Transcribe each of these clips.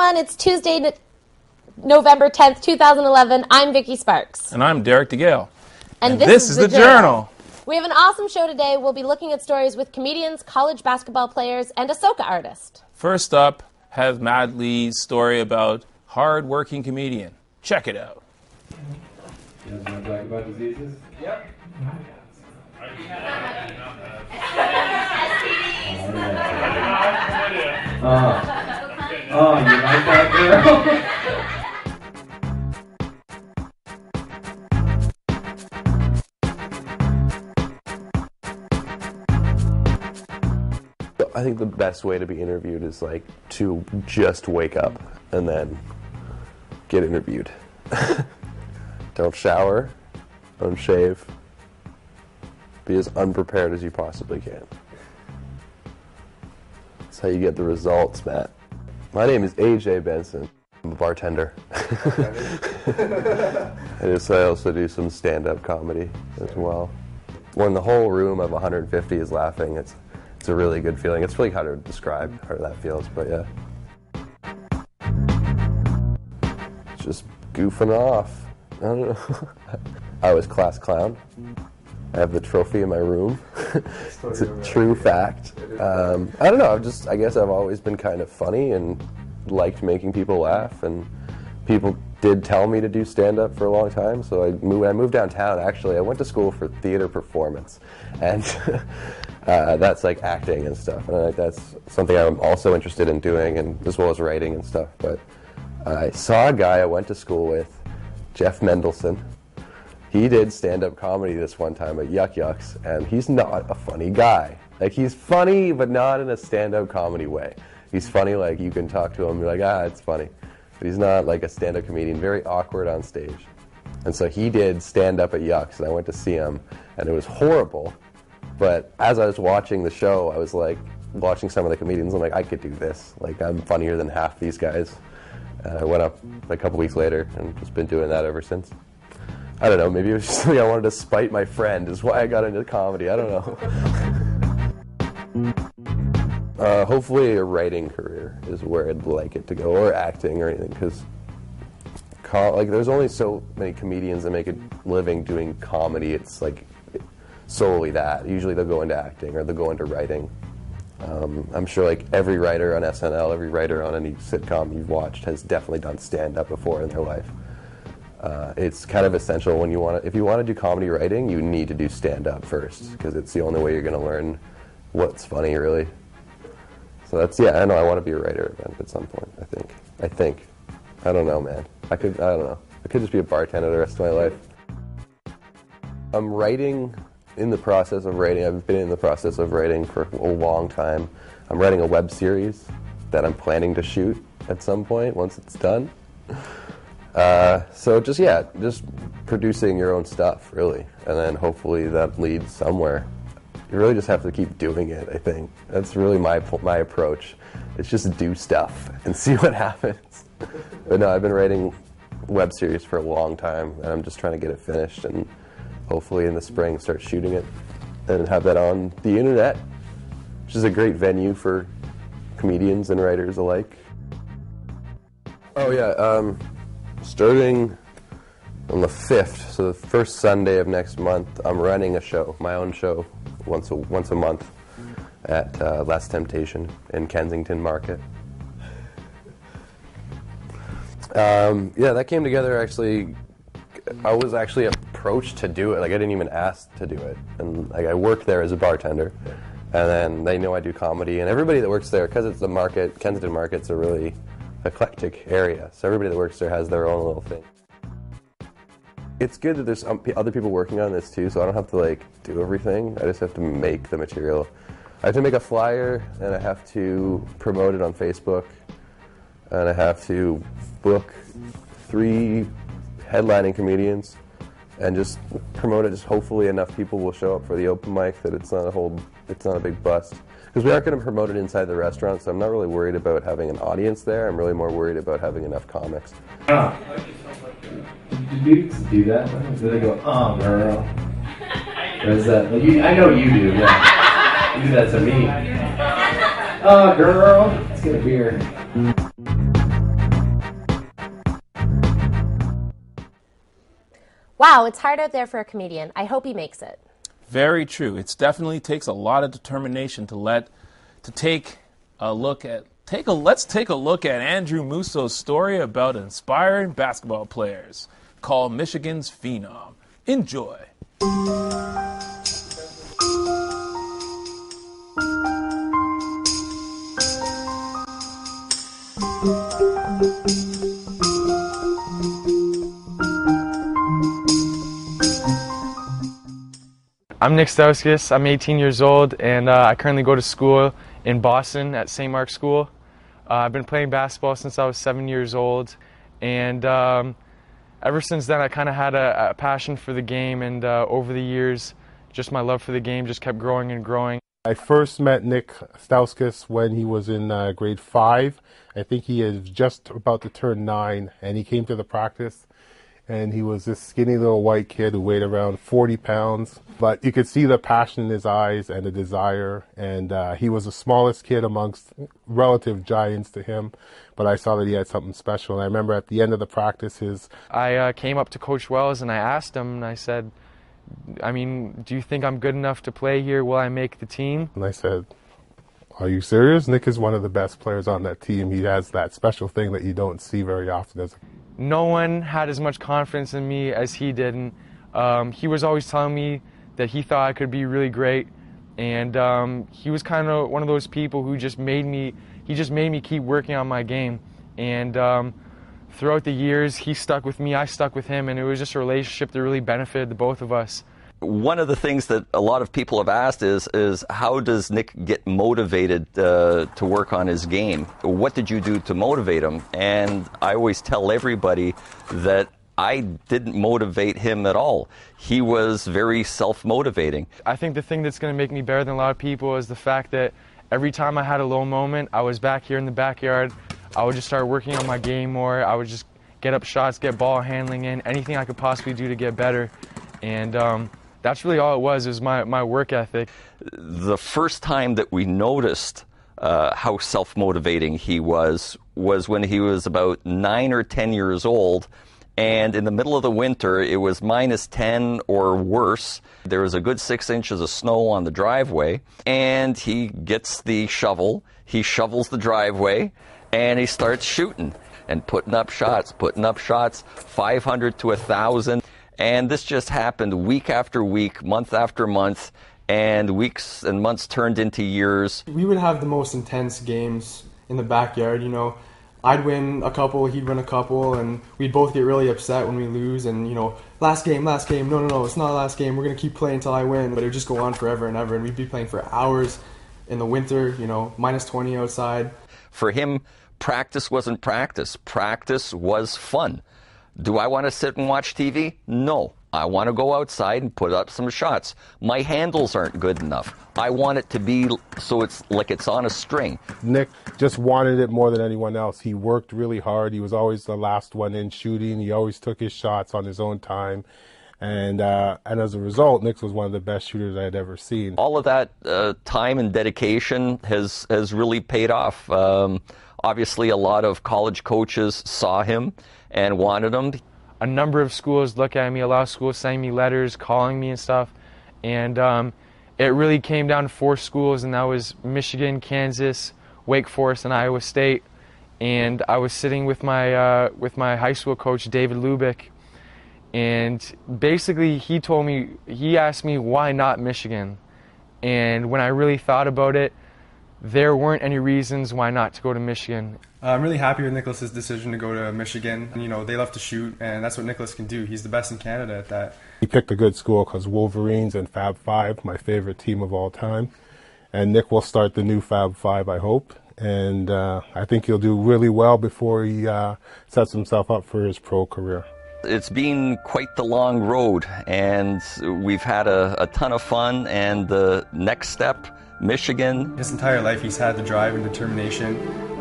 everyone. It's Tuesday, November 10th, 2011. I'm Vicky Sparks. And I'm Deryck DeGale. And this is the Journal. We have an awesome show today. We'll be looking at stories with comedians, college basketball players, and a soca artist. First up, have Mad Lee's story about hard-working comedian. Check it out. You guys want to talk about diseases? Yep. Oh, you like that, girl? I think the best way to be interviewed is like to just wake up and then get interviewed. Don't shower, don't shave, be as unprepared as you possibly can. That's how you get the results, Matt. My name is AJ Benson. I'm a bartender. I also do some stand-up comedy as well. When the whole room of 150 is laughing, it's a really good feeling. It's really hard to describe how that feels, but yeah. It's just goofing off. I don't know. I was class clown. I have the trophy in my room. It's a true fact. I don't know, I guess I've always been kind of funny and liked making people laugh, and people did tell me to do stand-up for a long time, so I moved downtown, actually. I went to school for theater performance, and that's like acting and stuff, and that's something I'm also interested in doing, and as well as writing and stuff. But I saw a guy I went to school with, Jeff Mendelson. He did stand-up comedy this one time at Yuck Yucks, and he's not a funny guy. Like, he's funny, but not in a stand-up comedy way. He's funny, like, you can talk to him and be like, it's funny. But he's not like a stand-up comedian, very awkward on stage. And so he did stand-up at Yucks, and I went to see him, and it was horrible. But as I was watching the show, I was like, watching some of the comedians, I'm like, I could do this. Like, I'm funnier than half these guys. I went up a couple weeks later, and just been doing that ever since. I don't know, maybe it was just something I wanted to spite my friend, is why I got into comedy, I don't know. Hopefully a writing career is where I'd like it to go, or acting or anything, because like, there's only so many comedians that make a living doing comedy. It's like solely that. Usually they'll go into acting or they'll go into writing. I'm sure like every writer on SNL, every writer on any sitcom you've watched has definitely done stand-up before in their life. It's kind of essential when if you want to do comedy writing, you need to do stand-up first, because it's the only way you're going to learn what's funny, really. So that's, I know I want to be a writer at some point, I think. I don't know, man. I don't know. I could just be a bartender the rest of my life. I'm in the process of writing. I've been in the process of writing for a long time. I'm writing a web series that I'm planning to shoot at some point once it's done. So just producing your own stuff, really, and then hopefully that leads somewhere. You really just have to keep doing it, I think. That's really my approach. It's just do stuff and see what happens. But no, I've been writing web series for a long time, and I'm just trying to get it finished, and hopefully in the spring start shooting it and have that on the internet, which is a great venue for comedians and writers alike. Oh yeah, starting on the 5th, so the first Sunday of next month, I'm running a show, my own show, once a month at Last Temptation in Kensington Market. That came together actually. I was actually approached to do it. Like, I didn't even ask to do it. And like, I worked there as a bartender, and then they know I do comedy. And everybody that works there, because it's the market, Kensington Market's a really eclectic area, so everybody that works there has their own little thing. It's good that there's other people working on this too, so I don't have to like do everything. I just have to make the material. I have to make a flyer, and I have to promote it on Facebook, and I have to book 3 headlining comedians and just promote it. Just hopefully enough people will show up for the open mic that it's not a big bust. Because we aren't going to promote it inside the restaurant, so I'm not really worried about having an audience there. I'm really more worried about having enough comics. Do dudes do that? Do they go, girl? Or is that, I know you do, yeah. You do that to me. Girl, let's get a beer. Wow, it's hard out there for a comedian. I hope he makes it. Very true. It definitely takes a lot of determination let's take a look at Andrew Moussa's story about inspiring basketball players called Michigan's Phenom. Enjoy. I'm Nick Stauskas. I'm 18 years old, and I currently go to school in Boston at St. Mark's School. I've been playing basketball since I was 7 years old, and ever since then I kind of had a passion for the game, and over the years, just my love for the game just kept growing and growing. I first met Nick Stauskas when he was in grade 5. I think he is just about to turn 9, and he came to the practice. And he was this skinny little white kid who weighed around 40 pounds. But you could see the passion in his eyes and the desire. And he was the smallest kid amongst relative giants to him. But I saw that he had something special. And I remember at the end of the practice, I came up to Coach Wells and I asked him, and I said, I mean, do you think I'm good enough to play here? Will I make the team? And I said, are you serious? Nick is one of the best players on that team. He has that special thing that you don't see very often. No one had as much confidence in me as he did. And he was always telling me that he thought I could be really great. And he was kind of one of those people who just made me keep working on my game. And throughout the years, he stuck with me, I stuck with him, and it was just a relationship that really benefited the both of us. One of the things that a lot of people have asked is how does Nick get motivated to work on his game? What did you do to motivate him? And I always tell everybody that I didn't motivate him at all. He was very self-motivating. I think the thing that's going to make me better than a lot of people is the fact that every time I had a low moment, I was back here in the backyard. I would just start working on my game more. I would just get up shots, get ball handling in, anything I could possibly do to get better. And that's really all it was my work ethic. The first time that we noticed how self-motivating he was when he was about 9 or 10 years old. And in the middle of the winter, it was -10 or worse. There was a good 6 inches of snow on the driveway. And he gets the shovel, he shovels the driveway, and he starts shooting and putting up shots, 500 to 1,000. And this just happened week after week, month after month, and weeks and months turned into years. We would have the most intense games in the backyard, you know. I'd win a couple, he'd win a couple, and we'd both get really upset when we lose. And, you know, last game, no, it's not last game, we're going to keep playing until I win. But it would just go on forever and ever, and we'd be playing for hours in the winter, you know, -20 outside. For him, practice wasn't practice. Practice was fun. Do I want to sit and watch TV? No. I want to go outside and put up some shots. My handles aren't good enough. I want it to be so it's like it's on a string. Nick just wanted it more than anyone else. He worked really hard. He was always the last one in shooting. He always took his shots on his own time. And as a result, Nick was one of the best shooters I had ever seen. All of that time and dedication has really paid off. Obviously, a lot of college coaches saw him and wanted him. A number of schools look at me, a lot of schools sending me letters, calling me and stuff. And it really came down to 4 schools, and that was Michigan, Kansas, Wake Forest, and Iowa State. And I was sitting with my high school coach, David Lubick, and basically he asked me why not Michigan. And when I really thought about it, there weren't any reasons why not to go to Michigan. I'm really happy with Nicholas's decision to go to Michigan. You know, they love to shoot, and that's what Nicholas can do. He's the best in Canada at that. He picked a good school because Wolverines and Fab Five, my favorite team of all time. And Nick will start the new Fab Five, I hope. And I think he'll do really well before he sets himself up for his pro career. It's been quite the long road, and we've had a ton of fun. And the next step, Michigan. His entire life he's had the drive and determination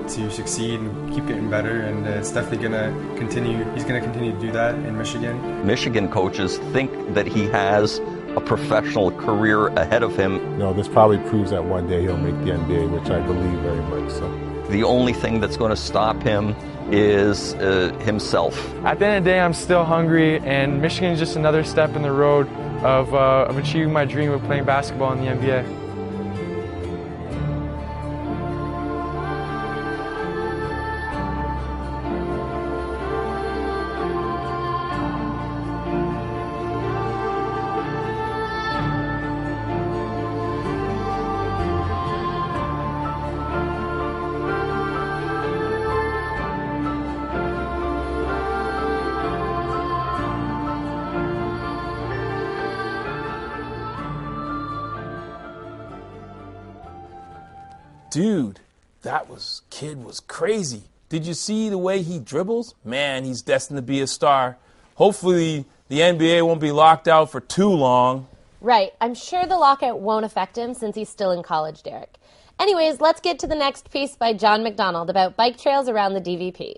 to succeed and keep getting better, and it's definitely going to continue. He's going to continue to do that in Michigan. Michigan coaches think that he has a professional career ahead of him. No, this probably proves that one day he'll make the NBA, which I believe very much so. the only thing that's going to stop him is himself. At the end of the day, I'm still hungry, and Michigan is just another step in the road of achieving my dream of playing basketball in the NBA. Dude, that kid was crazy. Did you see the way he dribbles? Man, he's destined to be a star. Hopefully, the NBA won't be locked out for too long. Right. I'm sure the lockout won't affect him since he's still in college, Deryck. Anyways, let's get to the next piece by John McDonnell about bike trails around the DVP.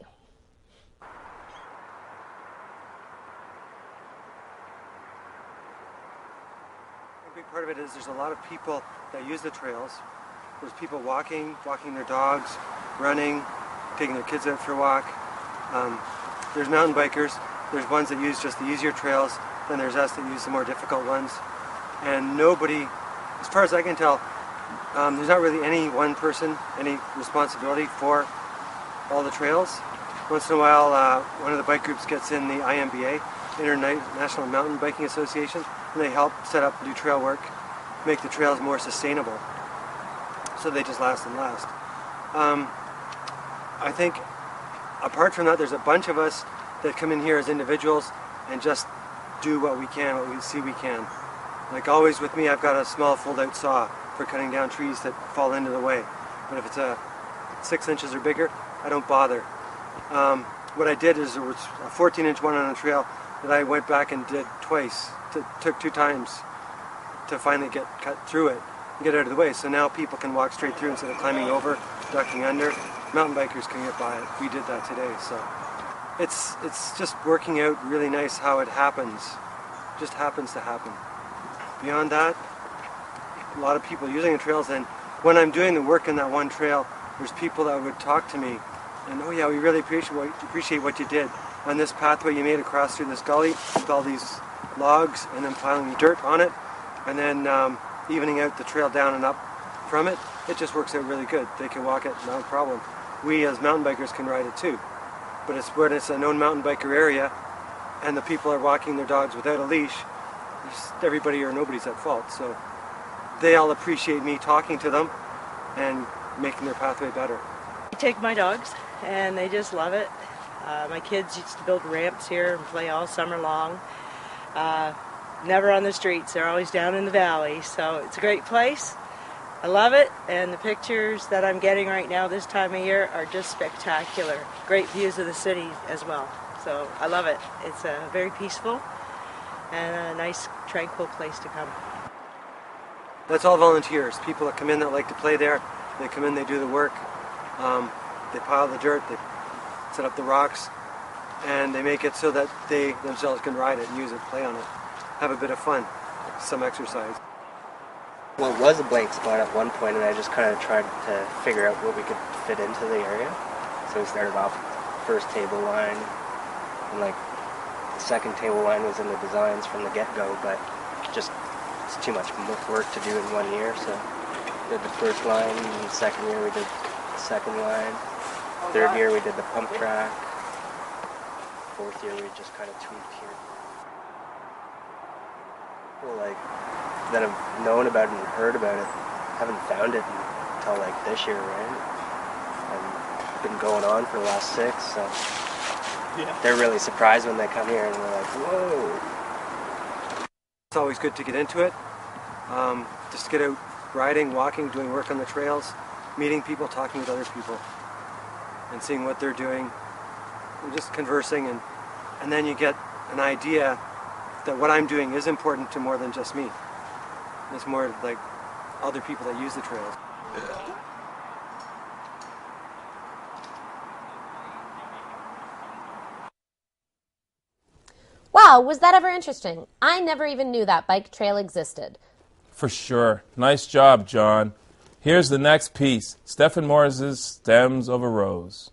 A big part of it is there's a lot of people that use the trails. There's people walking their dogs, running, taking their kids out for a walk. There's mountain bikers. There's ones that use just the easier trails. Then there's us that use the more difficult ones. And nobody, as far as I can tell, there's not really any one person, any responsibility for all the trails. Once in a while, one of the bike groups gets in the IMBA, International Mountain Biking Association, and they help set up, do trail work, make the trails more sustainable. So they just last and last. I think apart from that, there's a bunch of us that come in here as individuals and just do what we can, what we see we can. Like always with me, I've got a small fold-out saw for cutting down trees that fall into the way. But if it's 6 inches or bigger, I don't bother. What I did is there was a 14-inch one on a trail that I went back and did twice. Took 2 times to finally get cut through it. Get out of the way, so now people can walk straight through instead of climbing over, ducking under. Mountain bikers can get by it. We did that today, so it's just working out really nice how it happens. Just happens to happen. Beyond that, a lot of people using the trails, and when I'm doing the work in that one trail, there's people that would talk to me, and oh yeah, we really appreciate what you did on this pathway you made across through this gully with all these logs, and then piling dirt on it, and then evening out the trail down and up from it. It just works out really good. They can walk it, not a problem. We as mountain bikers can ride it too. But it's when it's a known mountain biker area and the people are walking their dogs without a leash, everybody or nobody's at fault. So they all appreciate me talking to them and making their pathway better. I take my dogs and they just love it. My kids used to build ramps here and play all summer long. Never on the streets, they're always down in the valley, so it's a great place. I love it, and the pictures that I'm getting right now this time of year are just spectacular. Great views of the city as well, so I love it. It's very peaceful and a nice, tranquil place to come. That's all volunteers, people that come in that like to play there. They come in, they do the work, they pile the dirt, they set up the rocks, and they make it so that they themselves can ride it and use it, play on it. Have a bit of fun, some exercise. Well, it was a blank spot at one point, and I just kind of tried to figure out what we could fit into the area. So we started off with the first table line, and like the second table line was in the designs from the get-go, but just it's too much work to do in 1 year. So we did the first line, and the second year we did the second line. Third year we did the pump track. Fourth year we just kind of tweaked here. Like that I've known about it and heard about it, haven't found it until like this year, right? And it's been going on for the last 6, so yeah. They're really surprised when they come here and they're like, whoa. It's always good to get into it, just to get out riding, walking, doing work on the trails, meeting people, talking with other people, and seeing what they're doing, and just conversing, and then you get an idea that what I'm doing is important to more than just me. It's more like other people that use the trails. Wow, was that ever interesting? I never even knew that bike trail existed. For sure. Nice job, John. Here's the next piece, Stephen Morris's Stems of a Rose.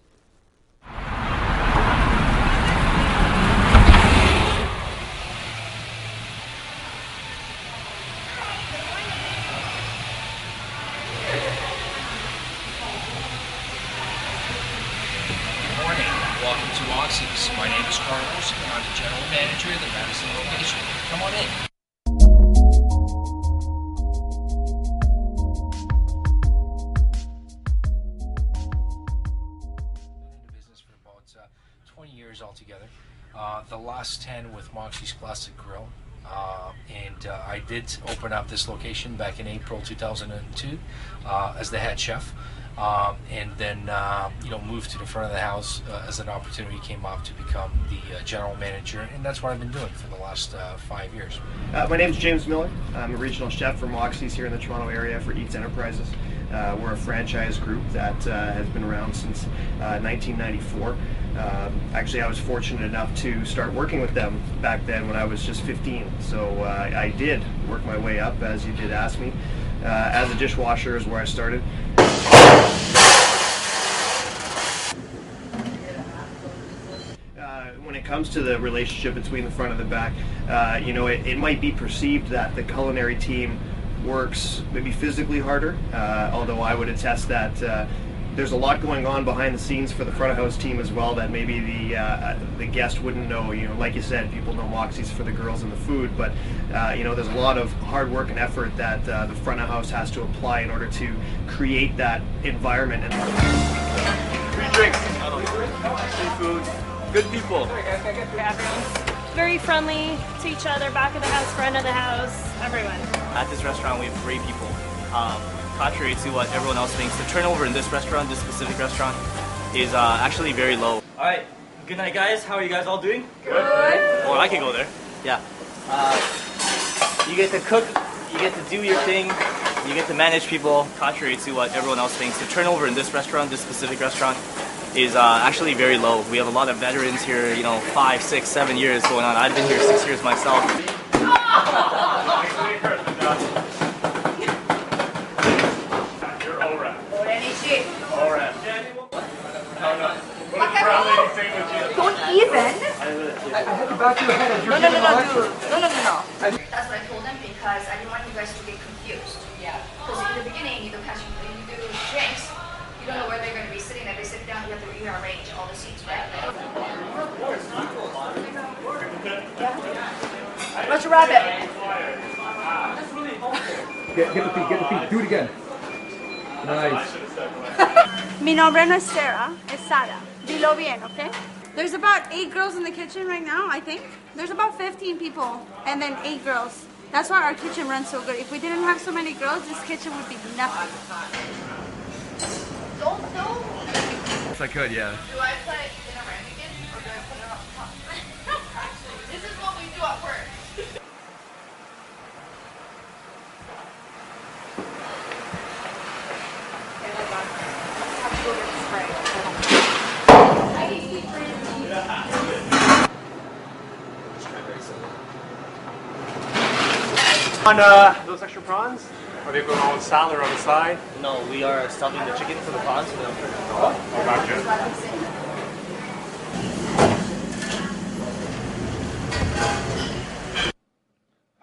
My name is Carlos, and I'm the general manager of the Madison location. Come on in. Been in the business for about 20 years altogether. The last 10 with Moxie's Classic Grill. And I did open up this location back in April 2002 as the head chef. And then moved to the front of the house as an opportunity came up to become the general manager, and that's what I've been doing for the last 5 years. My name is James Miller. I'm a regional chef for Moxie's here in the Toronto area for Eats Enterprises. We're a franchise group that has been around since 1994. Actually, I was fortunate enough to start working with them back then when I was just 15. So I did work my way up, as you did ask me. As a dishwasher is where I started. When it comes to the relationship between the front and the back, it might be perceived that the culinary team works maybe physically harder, although I would attest that there's a lot going on behind the scenes for the front of house team as well that maybe the guest wouldn't know. Like you said, people know Moxie's for the girls and the food, but there's a lot of hard work and effort that the front of house has to apply in order to create that environment. Free drinks, seafood, good people. Everyone's very friendly to each other, back of the house, front of the house, everyone. At this restaurant, we have great people. Contrary to what everyone else thinks, the turnover in this restaurant, this specific restaurant, is actually very low. All right, good night, guys. How are you guys all doing? Good. Well, I can go there. Yeah. You get to cook, you get to do your thing, you get to manage people. Contrary to what everyone else thinks, the turnover in this restaurant, this specific restaurant, is actually very low. We have a lot of veterans here, 5, 6, 7 years going on. I've been here 6 years myself. Don't even. I had to back your head as you're giving lecture. No. That's what I told them because I didn't want you guys to get confused. Yeah. Because in the beginning, you do drinks, you don't know where they're going to be sitting. If they sit down, you have to rearrange all the seats, right? Let's wrap it. Get the feet. Do it again. Nice. Mi nombre no es Sarah, es Sara. Dilo bien, okay? There's about 8 girls in the kitchen right now, I think. There's about 15 people and then 8 girls. That's why our kitchen runs so good. If we didn't have so many girls, this kitchen would be nothing. Don't. If I could, yeah. Do I put it in a ramekin or do I put it on top? This is what we do at work. On those extra prawns? Are they going on salad or on the side? No, we are stuffing the chicken for the prawns.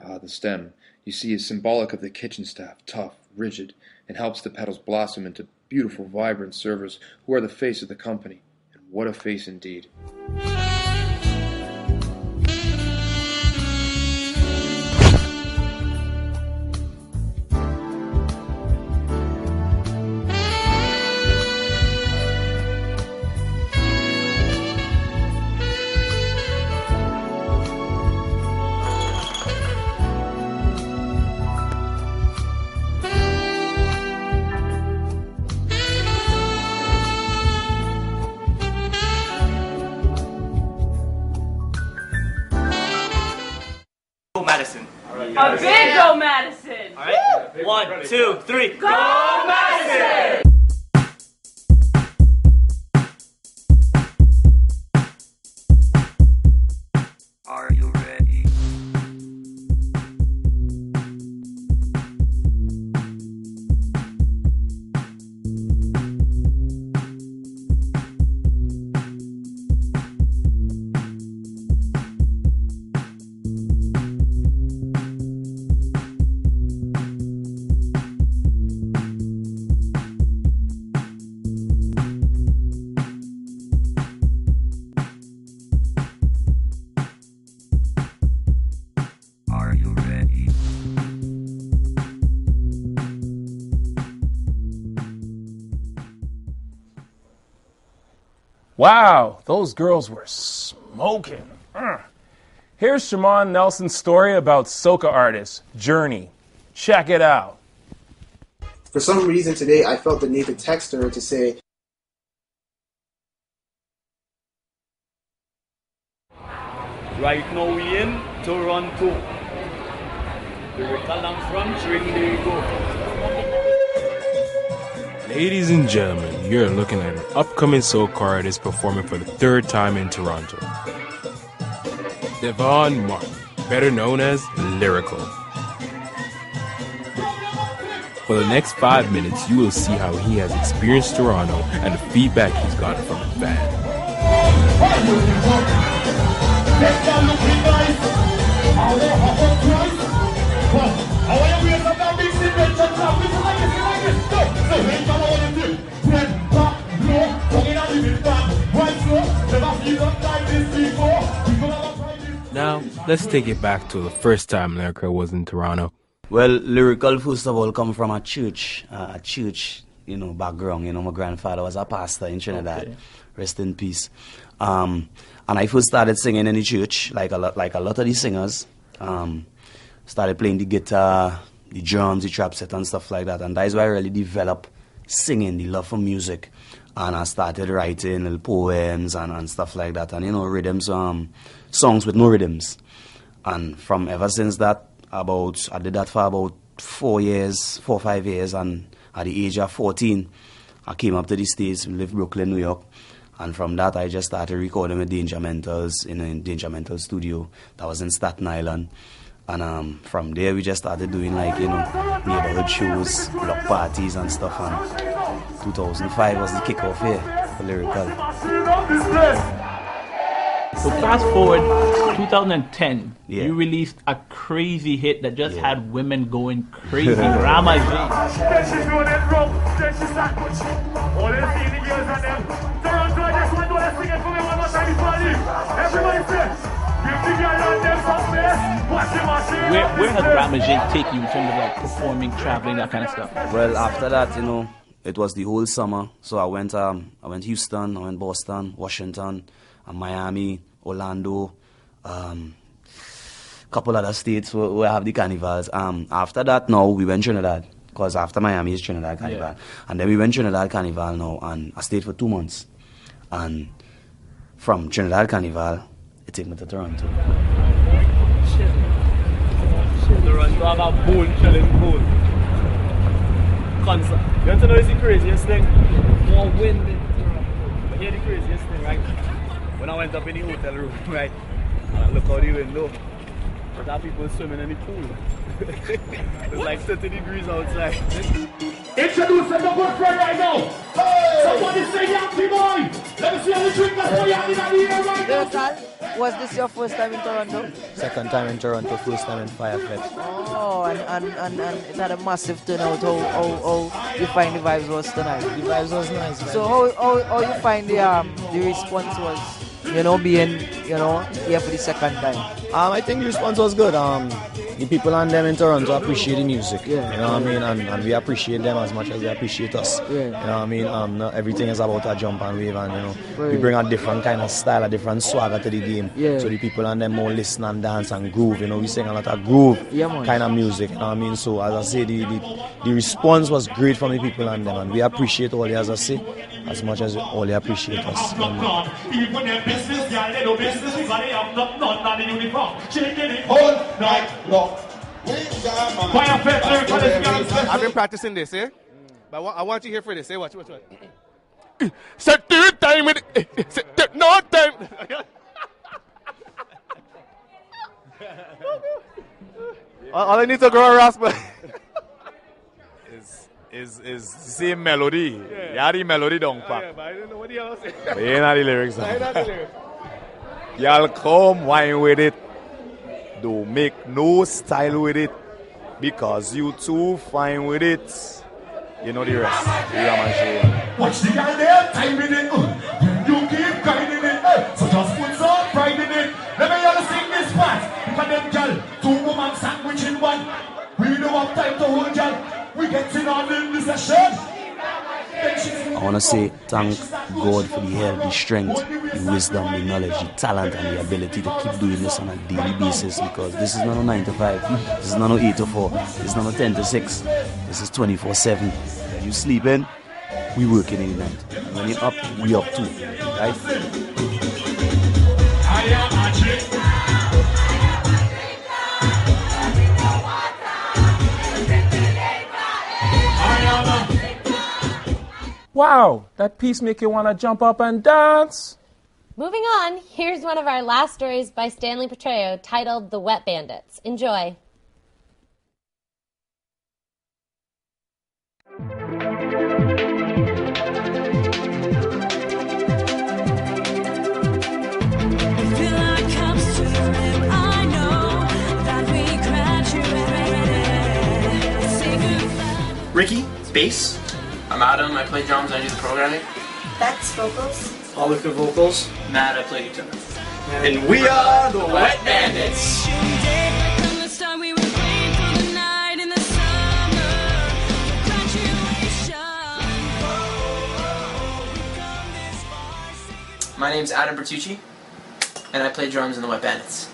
So the stem, you see, is symbolic of the kitchen staff, tough, rigid, and helps the petals blossom into beautiful, vibrant servers who are the face of the company. And what a face indeed. Madison. A big go Madison! All right, 1, 2, 3. Go Madison! Are you ready? Wow, those girls were smoking. Here's Shimon Nelson's story about soca artist, Journey. Check it out. For some reason today, I felt the need to text her to say, right now we in Toronto. The Recallang from Trinidad. Ladies and gentlemen, you're looking at an upcoming soca artist performing for the third time in Toronto. Devon Martin, better known as Lyrical. For the next 5 minutes, you will see how he has experienced Toronto and the feedback he's gotten from his fans. Now, let's take it back to the first time Lyrical was in Toronto. Well, Lyrical, first of all, come from a church, background. My grandfather was a pastor in Trinidad. Okay. Rest in peace. And I first started singing in the church, like a lot of the singers. Started playing the guitar, the drums, the trap set and stuff like that. And that is where I really developed singing, the love for music. And I started writing little poems and stuff like that. And, rhythms, songs with no rhythms. And from ever since that, I did that for about 4 or 5 years. And at the age of 14, I came up to the States, lived in Brooklyn, New York. And from that, I just started recording with Danger Mentals in a Danger Mental studio that was in Staten Island. And from there, we just started doing neighborhood shows, block parties and stuff. And 2005 was the kickoff here for Lyrical. So fast forward 2010, you released a crazy hit that just had women going crazy. Ramy. Where has Ramy taken you in terms of performing, traveling, that kind of stuff? Well, after that, it was the whole summer. So I went Houston, I went Boston, Washington, Miami, Orlando, couple other states where I have the carnivals. After that, now we went Trinidad, because after Miami is Trinidad Carnival. Yeah. And then we went Trinidad Carnival now, and I stayed for 2 months. And from Trinidad Carnival, it took me to Toronto. Toronto have a bone chilling bone. Concert. You want to know the craziest thing? More wind in Toronto. But here's the craziest thing, right? When I went up in the hotel room, right, and I look out the window, there are people swimming in the pool. It's like 30 degrees outside. Introduce the good friend right now. Hey. Somebody say Yankee boy. Let me see how you drink that for Yankee in the air right now. Was this your first time in Toronto? Second time in Toronto, first time in Firefest. Oh, and it had a massive turnout. How you find the vibes was tonight? The vibes was nice. Man. So how you find the response was? Being here for the second time. I think the response was good. The people and them in Toronto appreciate the music. Yeah. You know what I mean? And we appreciate them as much as they appreciate us. Yeah. You know what I mean? Not everything is about a jump and wave, and we bring a different kind of style, a different swagger to the game. Yeah. So the people and them more listen and dance and groove. We sing a lot of groove kind of music. You know what I mean? So as I say, the response was great from the people and them, and we appreciate all they as I say, as much as all they appreciate us. I've been practicing this, but I want you here for this. Watch. Set third time with it. No time. All I need to grow a rasp is the same melody. Yeah, the melody don't pack. But I don't know what the hell I say. But you ain't the lyrics. Y'all come wine with it. Don't make no style with it, because you too fine with it. You know the rest. Watch the guy there, time in it. You keep guiding it. So just put some pride in it. Let me all sing this part. Because them girl, 2 woman sandwich in one. We don't have time to hold y'all. We getting on in the session. I want want to say thank God for the health, the strength, the wisdom, the knowledge, the talent, and the ability to keep doing this on a daily basis, because this is not a 9 to 5, this is not a 8 to 4, this is not a 10 to 6, this is 24/7. You sleeping, we working in the night. And when you're up, we up too, right? Wow, that piece make you want to jump up and dance. Moving on, here's one of our last stories by Stanley Patrao titled The Wet Bandits. Enjoy. Ricky, bass. I'm Adam, I play drums and I do the programming. Bex, vocals. Oliver, vocals. Matt, I play guitar. And we are the Wet Bandits. My name's Adam Bertucci, and I play drums in the Wet Bandits.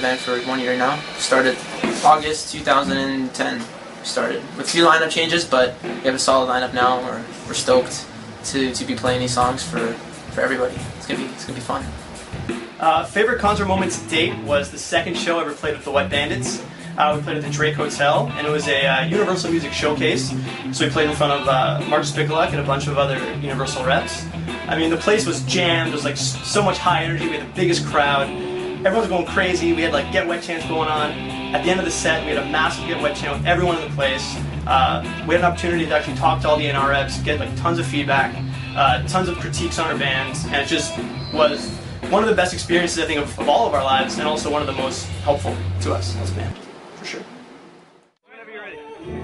Band for 1 year now. Started August 2010. Started with a few lineup changes, but we have a solid lineup now. We're stoked to be playing these songs for everybody. It's gonna be fun. Favorite concert moment to date was the second show I ever played with the Wet Bandits. We played at the Drake Hotel, and it was a Universal Music showcase. So we played in front of Mark Spikulak and a bunch of other Universal reps. I mean, the place was jammed. There was like so much high energy. We had the biggest crowd. Everyone's going crazy. We had like Get Wet chants going on. At the end of the set, we had a massive Get Wet chant with everyone in the place. We had an opportunity to actually talk to all the NR reps, get like tons of feedback, tons of critiques on our bands, and it just was one of the best experiences I think of all of our lives, and also one of the most helpful to us as a band, for sure.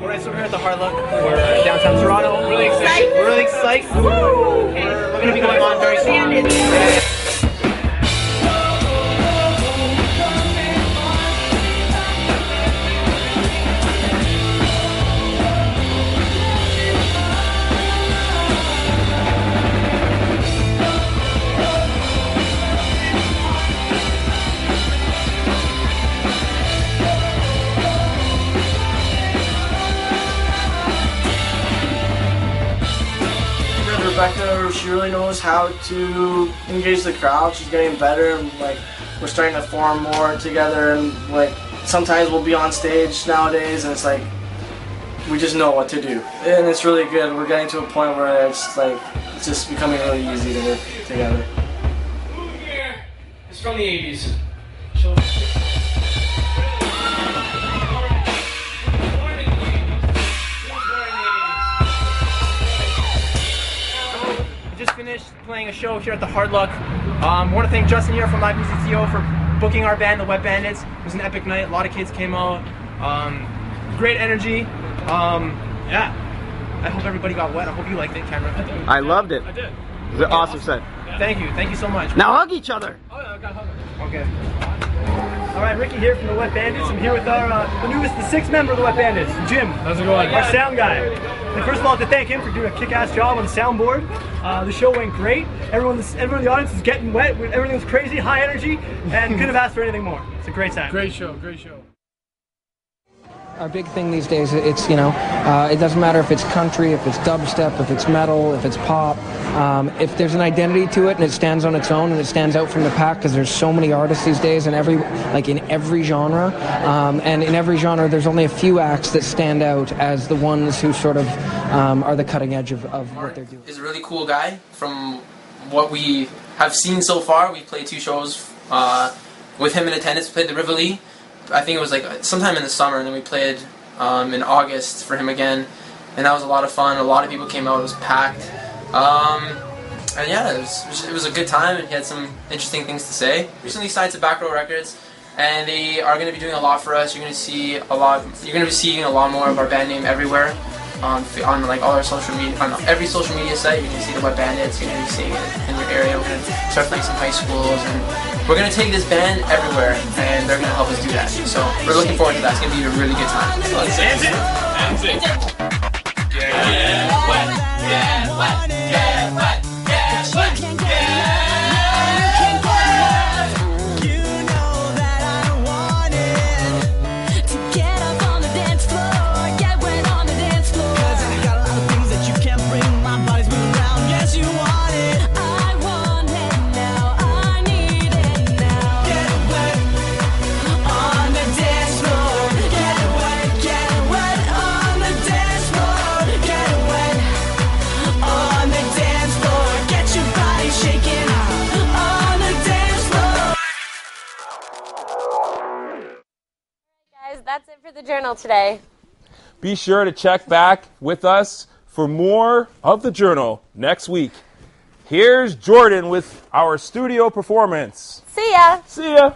Alright, so we're here at the Hard Luck. We're downtown Toronto. We're really excited. We're really psyched. We're going to be going on very soon. Rebecca, she really knows how to engage the crowd. She's getting better, and like we're starting to form more together. And like sometimes we'll be on stage nowadays, and it's like we just know what to do, and it's really good. We're getting to a point where it's just becoming really easy to work together. It's from the 80s. Just finished playing a show here at the Hard Luck. I want to thank Justin here from Live Music TO for booking our band, the Wet Bandits. It was an epic night. A lot of kids came out. Great energy. Yeah. I hope everybody got wet. I hope you liked it, Cameron. I loved it. I did. It was an awesome set. Thank you. Thank you so much. Now hug each other. Oh, yeah, I got hug. Okay. All right, Ricky here from the Wet Bandits. I'm here with the sixth member of the Wet Bandits, Jim. How's it going? Our sound guy. And first of all, I have to thank him for doing a kick-ass job on the soundboard. The show went great. Everyone in the audience was getting wet. Everything was crazy, high energy, and couldn't have asked for anything more. It's a great time. Great show, great show. Our big thing these days, it's, it doesn't matter if it's country, if it's dubstep, if it's metal, if it's pop. If there's an identity to it and it stands on its own and it stands out from the pack, because there's so many artists these days in every genre. And in every genre, there's only a few acts that stand out as the ones who sort of are the cutting edge of what they're doing. He's a really cool guy. From what we have seen so far, we played 2 shows with him in attendance. We played the Rivoli. I think it was like sometime in the summer, and then we played in August for him again, and that was a lot of fun. A lot of people came out. It was packed, and yeah, it was a good time. And he had some interesting things to say. Recently signed to Back Row Records, and they are going to be doing a lot for us. You're going to be seeing a lot more of our band name everywhere. on like all our social media, on every social media site. You can see the Wet Bandits. You're going to be seeing it in your area. We're going to start playing some high schools, and we're going to take this band everywhere, and they're going to help us do that. So we're looking forward to that. It's going to be a really good time. Get wet, get wet, get wet, get wet, get wet. That's it for the journal today. Be sure to check back with us for more of the journal next week. Here's Jordan with our studio performance. See ya. See ya.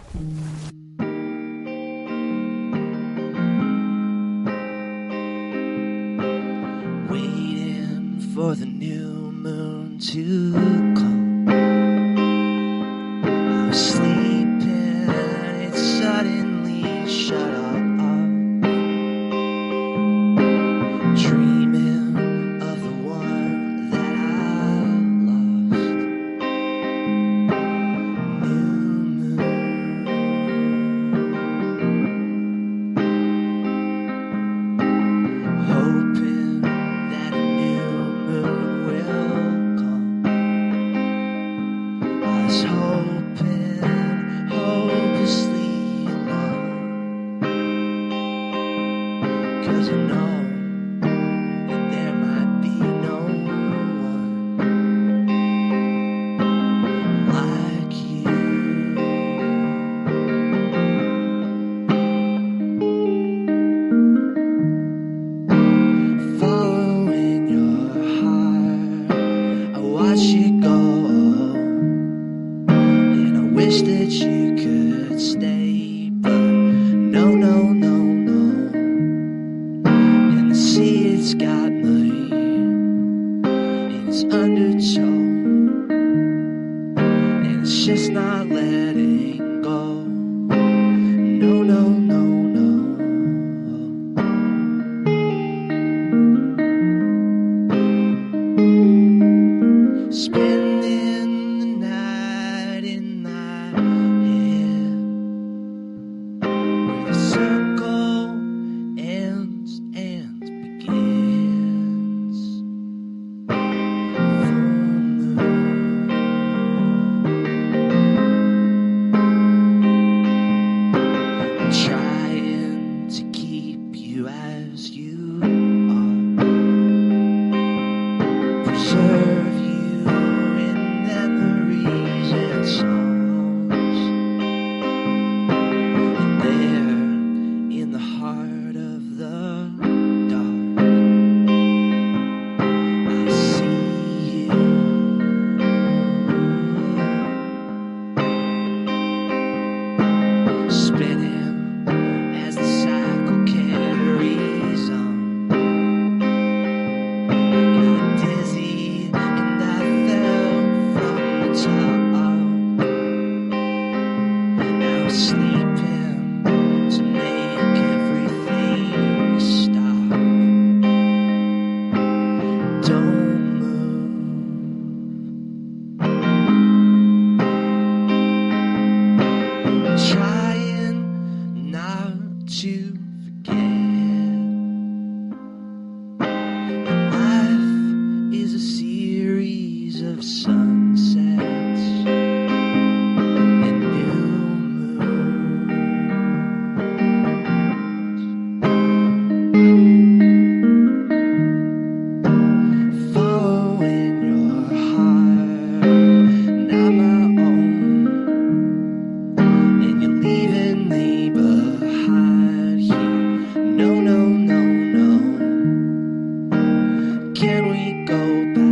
Waiting for the new moon to come. I was sleeping, it suddenly shut up. Dreaming of the one that I lost. New moon. Hoping that a new moon will come. I was hoping, hopelessly alone. 'Cause I know there might be no one like you. Following your heart, I watch it go, and I wish that you could stay, but no, no, no, no. And the sea, it's got me in its undertow, and it's just not letting go. No, no, no, no. Spending the night in my head, where the circle ends and begins. I'm trying to keep you as you are, preserve you in memories and songs. And there, in the heart of the dark, I see you. Spinning as the cycle carries on. I got dizzy and I fell from the top. Now I'm sleeping to make everything stop. Don't move. Trying not to forget. Life is a series of sunsets and new moons. Following your heart, not my own. And you're leaving me behind here. No, no, no, no. Can we go back?